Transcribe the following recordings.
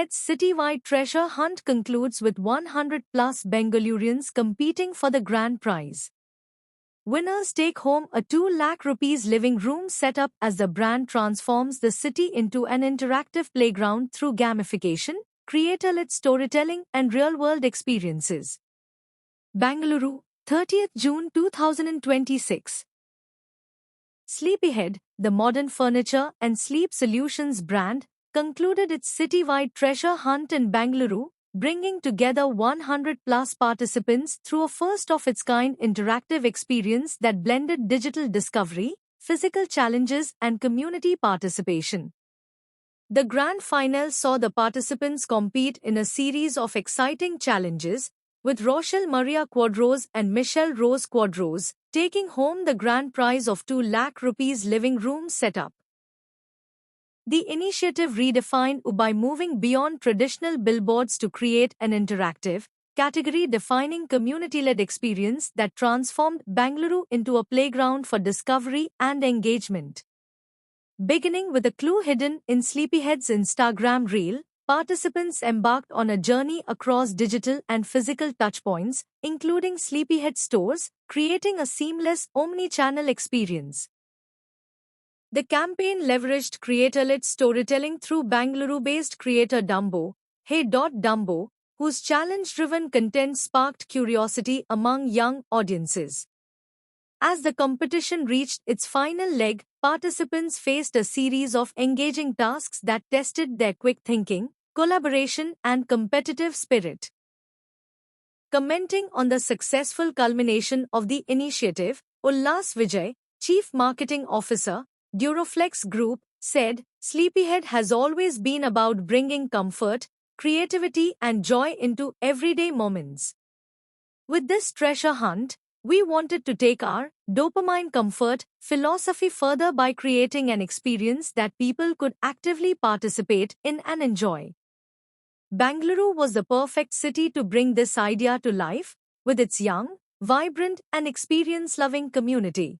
Sleepyhead's citywide treasure hunt concludes with 100-plus Bengalurians competing for the grand prize. Winners take home a 2 lakh rupees living room setup as the brand transforms the city into an interactive playground through gamification, creator-led storytelling and real-world experiences. Bengaluru, 30th June 2026. Sleepyhead, the modern furniture and sleep solutions brand, concluded its citywide treasure hunt in Bengaluru, bringing together 100-plus participants through a first-of-its-kind interactive experience that blended digital discovery, physical challenges and community participation. The grand final saw the participants compete in a series of exciting challenges, with Rochelle Maria Quadros and Michelle Rose Quadros taking home the grand prize of 2 lakh rupees living room setup. The initiative redefined by moving beyond traditional billboards to create an interactive, category-defining community-led experience that transformed Bengaluru into a playground for discovery and engagement. Beginning with a clue hidden in Sleepyhead's Instagram reel, participants embarked on a journey across digital and physical touchpoints, including Sleepyhead stores, creating a seamless omni-channel experience. The campaign leveraged creator-led storytelling through Bengaluru-based creator Dumbo, Hey Dumbo, whose challenge-driven content sparked curiosity among young audiences. As the competition reached its final leg, participants faced a series of engaging tasks that tested their quick thinking, collaboration, and competitive spirit. Commenting on the successful culmination of the initiative, Ullas Vijay, Chief Marketing Officer, Duroflex Group, said, "Sleepyhead has always been about bringing comfort, creativity, and joy into everyday moments. With this treasure hunt, we wanted to take our dopamine comfort philosophy further by creating an experience that people could actively participate in and enjoy." Bengaluru was the perfect city to bring this idea to life, with its young, vibrant, and experience-loving community.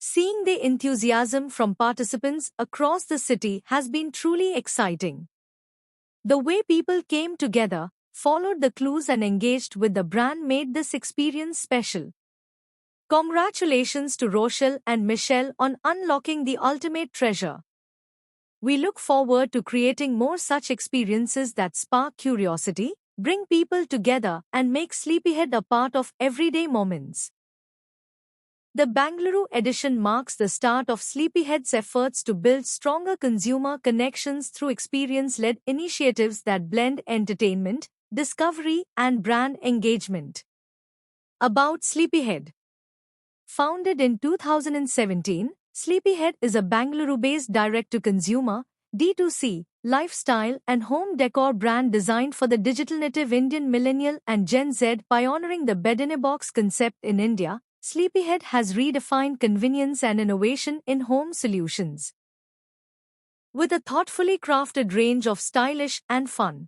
Seeing the enthusiasm from participants across the city has been truly exciting. The way people came together, followed the clues and engaged with the brand made this experience special. Congratulations to Rochelle and Michelle on unlocking the ultimate treasure. We look forward to creating more such experiences that spark curiosity, bring people together, and make Sleepyhead a part of everyday moments. The Bengaluru edition marks the start of Sleepyhead's efforts to build stronger consumer connections through experience-led initiatives that blend entertainment, discovery, and brand engagement. About Sleepyhead. Founded in 2017, Sleepyhead is a Bengaluru-based direct-to-consumer, D2C, lifestyle and home decor brand designed for the digital-native Indian millennial and Gen Z. Pioneering the bed-in-a-box concept in India, Sleepyhead has redefined convenience and innovation in home solutions. With a thoughtfully crafted range of stylish and fun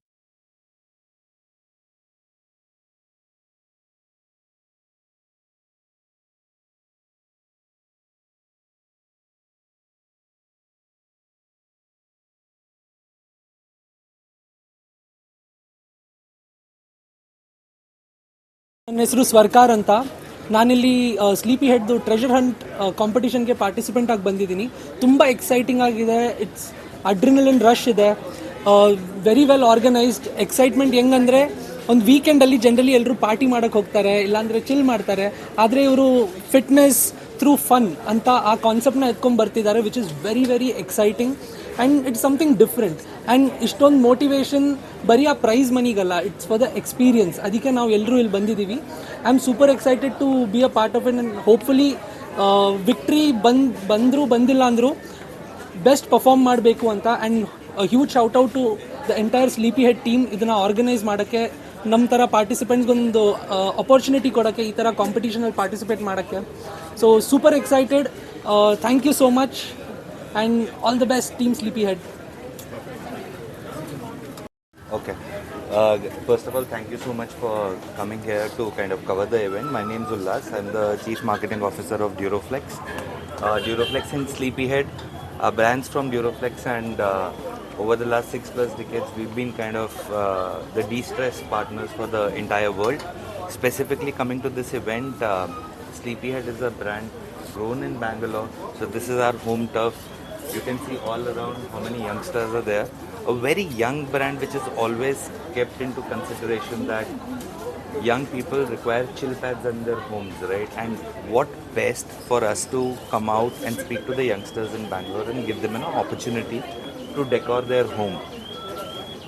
ನನ್ನ ಹೆಸರು ಸ್ವರ್ಕಾರ್ ಅಂತ. ನಾನಿಲ್ಲಿ sleepy ಹೆಡ್ದು treasure Hunt ಕಾಂಪಿಟಿಷನ್ಗೆ participant ಆಗಿ ಬಂದಿದ್ದೀನಿ. ತುಂಬ exciting ಆಗಿದೆ. It's adrenaline rush ಇದೆ. Very well organised. Excitement ಹೆಂಗಂದರೆ, ಒಂದು ವೀಕೆಂಡಲ್ಲಿ ಜನರಲಿ ಎಲ್ಲರೂ ಪಾರ್ಟಿ ಮಾಡೋಕ್ಕೆ ಹೋಗ್ತಾರೆ, ಇಲ್ಲಾಂದರೆ ಚಿಲ್ ಮಾಡ್ತಾರೆ. ಆದರೆ ಇವರು ಫಿಟ್ನೆಸ್ ಥ್ರೂ ಫನ್ ಅಂತ ಆ ಕಾನ್ಸೆಪ್ಟ್ನ ಎತ್ಕೊಂಡು ಬರ್ತಿದ್ದಾರೆ, which is very very exciting and it's something different. And ಇಷ್ಟೊಂದು ಮೋಟಿವೇಶನ್ ಬರೀ ಆ ಪ್ರೈಸ್ ಮನಿಗಲ್ಲ, ಇಟ್ಸ್ ಫಾರ್ ದ ಎಕ್ಸ್ಪೀರಿಯನ್ಸ್. ಅದಕ್ಕೆ ನಾವು ಎಲ್ಲರೂ ಇಲ್ಲಿ ಬಂದಿದ್ದೀವಿ. I am super excited to be a part of it and hopefully victory ಬಂದಿಲ್ಲ ಅಂದರೂ ಬೆಸ್ಟ್ ಪರ್ಫಾರ್ಮ್ ಮಾಡಬೇಕು ಅಂತ. And huge shout out to the entire sleepy head team. ಇದನ್ನು ಆರ್ಗನೈಸ್ ಮಾಡೋಕ್ಕೆ, ನಮ್ಮ ಥರ ಪಾರ್ಟಿಸಿಪೆಂಟ್ಸ್ಗೊಂದು ಅಪರ್ಚುನಿಟಿ ಕೊಡೋಕ್ಕೆ, ಈ ಥರ ಕಾಂಪಿಟೇಷನಲ್ಲಿ ಪಾರ್ಟಿಸಿಪೇಟ್ ಮಾಡೋಕ್ಕೆ. So super excited. Thank you so much and all the best, Team Sleepyhead. Okay. First of all, thank you so much for coming here to kind of cover the event. My name is Ullas. I'm the Chief Marketing Officer of Duroflex. Duroflex and Sleepyhead are brands from Duroflex and over the last 6+ decades, we've been kind of the de-stress partners for the entire world. Specifically coming to this event, Sleepyhead is a brand grown in Bangalore. So this is our home turf. You can see all around how many youngsters are there. A very young brand which is always kept into consideration that young people require chill pads in their homes, right? And what best for us to come out and speak to the youngsters in Bangalore and give them an opportunity to decor their home.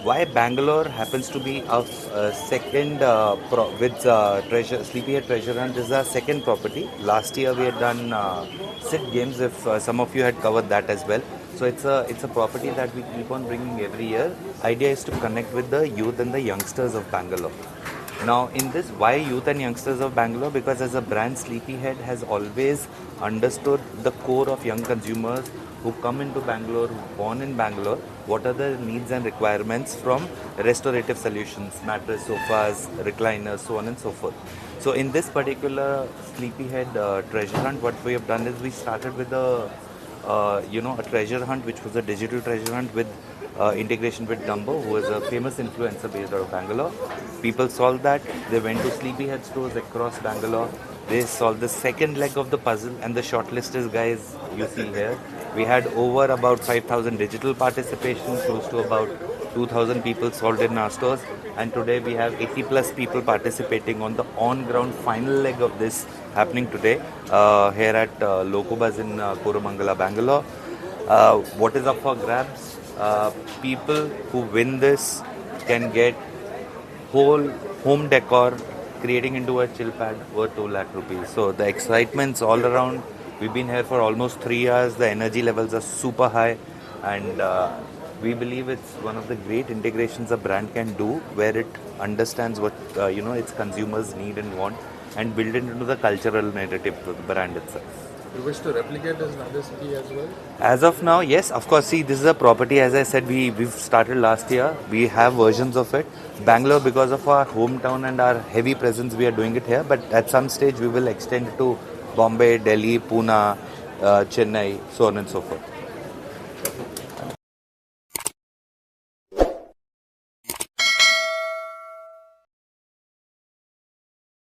Why Bangalore happens to be our second with Sleepyhead Treasure Hunt is our second property. Last year we had done Sit Games. If some of you had covered that as well. So it's a property that we keep on bringing every year. Idea is to connect with the youth and the youngsters of Bangalore. Now, in this, why youth and youngsters of Bangalore? Because as a brand, Sleepyhead has always understood the core of young consumers who come into Bangalore, who are born in Bangalore, what are the needs and requirements from restorative solutions, mattress, sofas, recliners, so on and so forth. So in this particular Sleepyhead treasure hunt, what we have done is we started with a treasure hunt, which was a digital treasure hunt with integration with Dumbo, who is a famous influencer based out of Bangalore. People solved that. They went to Sleepyhead stores across Bangalore. They solved the second leg of the puzzle, and the shortlist is, guys, you see here. We had over about 5,000 digital participation, close to about 2,000 people solved in our stores, and today we have 80+ people participating on the on-ground final leg of this happening today here at Locobuzz in Koromangala, Bangalore. What is up for grabs? People who win this can get whole home decor creating into a chill pad worth 2 lakh rupees. So the excitement's all around. We've been here for almost 3 hours. The energy levels are super high, and we believe it's one of the great integrations a brand can do, where it understands what its consumers need and want, and build it into the cultural narrative of the brand itself. You wish to replicate this in other city as well? As of now, yes, of course. See, this is a property, as I said, we've started last year. We have versions of it. Bangalore, because of our hometown and our heavy presence, we are doing it here. But at some stage, we will extend it to Bombay, Delhi, Pune, Chennai, so on and so forth.